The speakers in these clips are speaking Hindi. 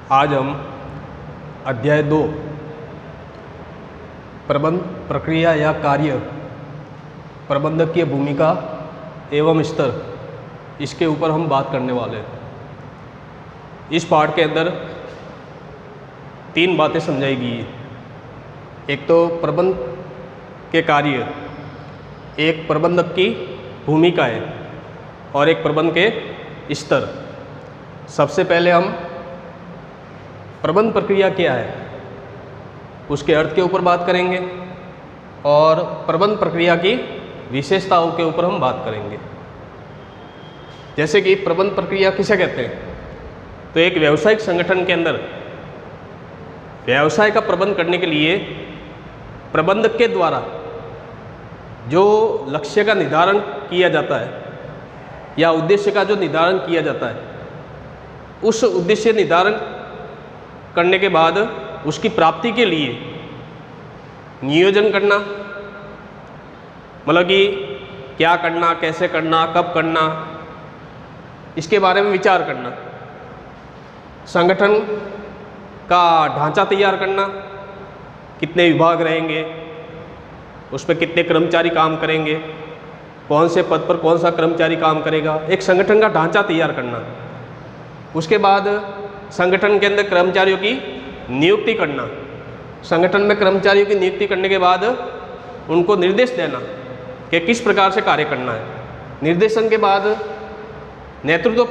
आज हम अध्याय 2 प्रबंध प्रक्रिया या कार्य, प्रबंधकीय भूमिका एवं स्तर, इसके ऊपर हम बात करने वाले हैं। इस पाठ के अंदर 3 बातें समझाई गई। एक तो प्रबंध के कार्य, एक प्रबंधक की भूमिका है और एक प्रबंध के स्तर। सबसे पहले हम प्रबंध प्रक्रिया क्या है उसके अर्थ के ऊपर बात करेंगे और प्रबंध प्रक्रिया की विशेषताओं के ऊपर हम बात करेंगे। जैसे कि प्रबंध प्रक्रिया किसे कहते हैं, तो एक व्यावसायिक संगठन के अंदर व्यवसाय का प्रबंध करने के लिए प्रबंधक के द्वारा जो लक्ष्य का निर्धारण किया जाता है या उद्देश्य का जो निर्धारण किया जाता है, उस उद्देश्य निर्धारण करने के बाद उसकी प्राप्ति के लिए नियोजन करना, मतलब कि क्या करना, कैसे करना, कब करना, इसके बारे में विचार करना। संगठन का ढांचा तैयार करना, कितने विभाग रहेंगे, उस पर कितने कर्मचारी काम करेंगे, कौन से पद पर कौन सा कर्मचारी काम करेगा, एक संगठन का ढांचा तैयार करना। उसके बाद संगठन के अंदर कर्मचारियों की नियुक्ति करना। संगठन में कर्मचारियों की नियुक्ति करने के बाद उनको निर्देश देना कि किस प्रकार से कार्य करना है। निर्देशन के बाद नेतृत्व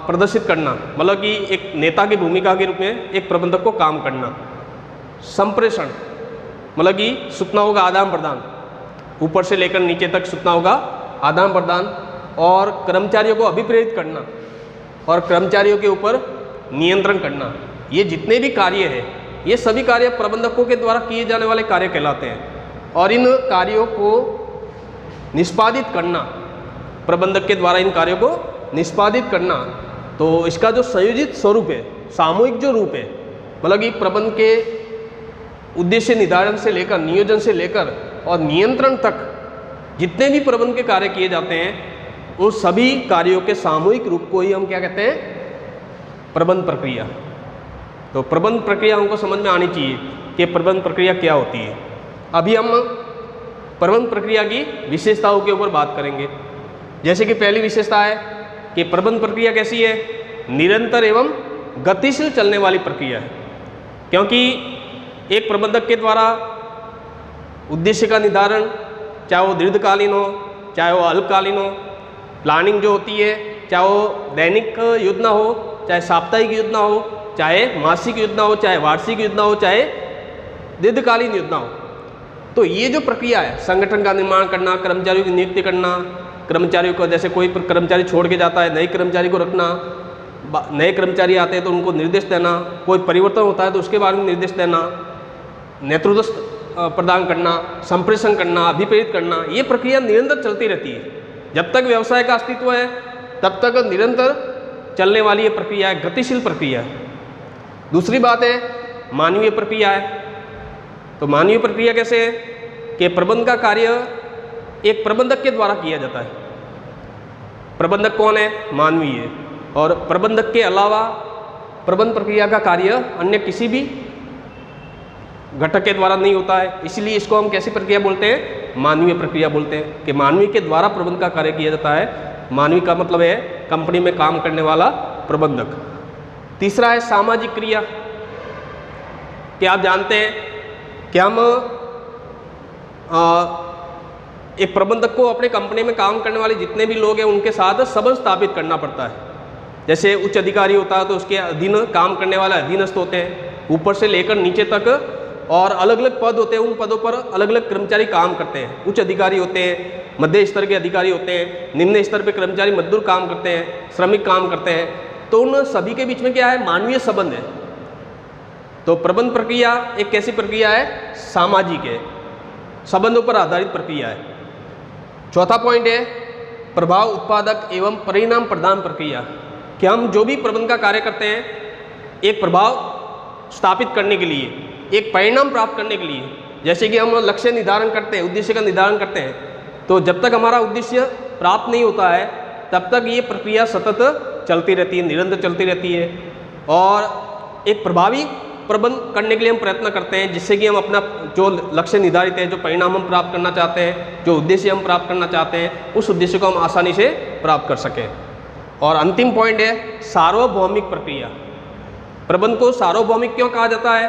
प्रदर्शित करना, मतलब कि एक नेता की भूमिका के रूप में एक प्रबंधक को काम करना। संप्रेषण, मतलब कि सूचनाओं का आदान प्रदान, ऊपर से लेकर नीचे तक सूचनाओं का आदान प्रदान, और कर्मचारियों को अभिप्रेरित करना और कर्मचारियों के ऊपर नियंत्रण करना। ये जितने भी कार्य हैं, ये सभी कार्य प्रबंधकों के द्वारा किए जाने वाले कार्य कहलाते हैं। और इन कार्यों को निष्पादित करना, प्रबंधक के द्वारा इन कार्यों को निष्पादित करना, तो इसका जो संयोजित स्वरूप है, सामूहिक जो रूप है, मतलब कि प्रबंध के उद्देश्य निर्धारण से लेकर, नियोजन से लेकर और नियंत्रण तक जितने भी प्रबंध के कार्य किए जाते हैं, उन सभी कार्यों के सामूहिक रूप को ही हम क्या कहते हैं, प्रबंध प्रक्रिया। तो प्रबंध प्रक्रिया हमको समझ में आनी चाहिए कि प्रबंध प्रक्रिया क्या होती है। अभी हम प्रबंध प्रक्रिया की विशेषताओं के ऊपर बात करेंगे। जैसे कि पहली विशेषता है कि प्रबंध प्रक्रिया कैसी है, निरंतर एवं गतिशील चलने वाली प्रक्रिया है। क्योंकि एक प्रबंधक के द्वारा उद्देश्य का निर्धारण, चाहे वो दीर्घकालीन हो चाहे वो अल्पकालीन हो, प्लानिंग जो होती है, चाहे वो दैनिक योजना हो, चाहे साप्ताहिक योजना हो, चाहे मासिक योजना हो, चाहे वार्षिक योजना हो, चाहे दीर्घकालीन योजना हो, तो ये जो प्रक्रिया है, संगठन का निर्माण करना, कर्मचारियों की नियुक्ति करना, कर्मचारियों को, जैसे कोई कर्मचारी छोड़ के जाता है, नए कर्मचारी को रखना, नए कर्मचारी आते हैं तो उनको निर्देश देना, कोई परिवर्तन होता है तो उसके बारे में निर्देश देना, नेतृत्व प्रदान करना, संप्रेषण करना, अभिप्रेरित करना, ये प्रक्रिया निरंतर चलती रहती है। जब तक व्यवसाय का अस्तित्व है तब तक निरंतर चलने वाली ये प्रक्रिया है, गतिशील प्रक्रिया है। दूसरी बात है मानवीय प्रक्रिया है। तो मानवीय प्रक्रिया कैसे है कि प्रबंध का कार्य एक प्रबंधक के द्वारा किया जाता है। प्रबंधक कौन है? मानवीय है। और प्रबंधक के अलावा प्रबंध प्रक्रिया का कार्य अन्य किसी भी घटक के द्वारा नहीं होता है। इसलिए इसको हम कैसी प्रक्रिया बोलते हैं? मानवीय प्रक्रिया बोलते हैं कि मानवीय के द्वारा प्रबंध का कार्य किया जाता है। मानवीय का मतलब है कंपनी में काम करने वाला प्रबंधक। तीसरा है सामाजिक क्रिया। क्या आप जानते हैं कि हम एक प्रबंधक को अपने कंपनी में काम करने वाले जितने भी लोग हैं उनके साथ संबंध स्थापित करना पड़ता है। जैसे उच्च अधिकारी होता है तो उसके अधीन काम करने वाले अधीनस्थ होते हैं, ऊपर से लेकर नीचे तक, और अलग अलग पद होते हैं, उन पदों पर अलग अलग कर्मचारी काम करते हैं। उच्च अधिकारी होते हैं, मध्य स्तर के अधिकारी होते हैं, निम्न स्तर पे कर्मचारी मजदूर काम करते हैं, श्रमिक काम करते हैं। तो उन सभी के बीच में क्या है? मानवीय संबंध है। तो प्रबंध प्रक्रिया एक कैसी प्रक्रिया है? सामाजिक है, संबंधों पर आधारित प्रक्रिया है। चौथा पॉइंट है प्रभाव उत्पादक एवं परिणाम प्रदान प्रक्रिया, कि हम जो भी प्रबंध का कार्य करते हैं एक प्रभाव स्थापित करने के लिए, एक परिणाम प्राप्त करने के लिए। जैसे कि हम लक्ष्य निर्धारण करते हैं, उद्देश्य का निर्धारण करते हैं, तो जब तक हमारा उद्देश्य प्राप्त नहीं होता है तब तक ये प्रक्रिया सतत चलती रहती है, निरंतर चलती रहती है। और एक प्रभावी प्रबंध करने के लिए हम प्रयत्न करते हैं, जिससे कि हम अपना जो लक्ष्य निर्धारित है, जो परिणाम हम प्राप्त करना चाहते हैं, जो उद्देश्य हम प्राप्त करना चाहते हैं, उस उद्देश्य को हम आसानी से प्राप्त कर सकें। और अंतिम पॉइंट है सार्वभौमिक प्रक्रिया। प्रबंध को सार्वभौमिक क्यों कहा जाता है?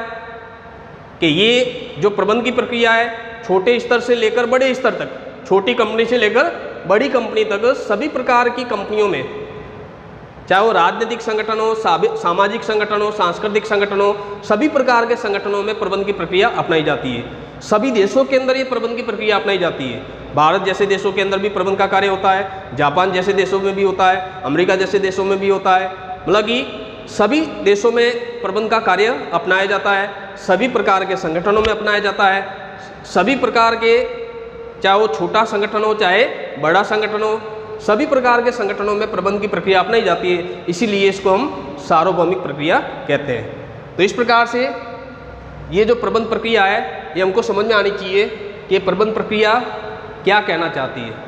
कि ये जो प्रबंध की प्रक्रिया है, छोटे स्तर से लेकर बड़े स्तर तक, छोटी कंपनी से लेकर बड़ी कंपनी तक, सभी प्रकार की कंपनियों में, चाहे वो राजनीतिक संगठन हो, सामाजिक संगठन हो, सांस्कृतिक संगठन हो, सभी प्रकार के संगठनों में प्रबंध की प्रक्रिया अपनाई जाती है। सभी देशों के अंदर ये प्रबंध की प्रक्रिया अपनाई जाती है। भारत जैसे देशों के अंदर भी प्रबंध का कार्य होता है, जापान जैसे देशों में भी होता है, अमेरिका जैसे देशों में भी होता है। मतलब कि सभी देशों में प्रबंध का कार्य अपनाया जाता है, सभी प्रकार के संगठनों में अपनाया जाता है। सभी प्रकार के, चाहे वो छोटा संगठन हो चाहे बड़ा संगठन हो, सभी प्रकार के संगठनों में प्रबंध की प्रक्रिया अपनाई जाती है। इसीलिए इसको हम सार्वभौमिक प्रक्रिया कहते हैं। तो इस प्रकार से ये जो प्रबंध प्रक्रिया है, ये हमको समझ में आनी चाहिए कि प्रबंध प्रक्रिया क्या कहना चाहती है।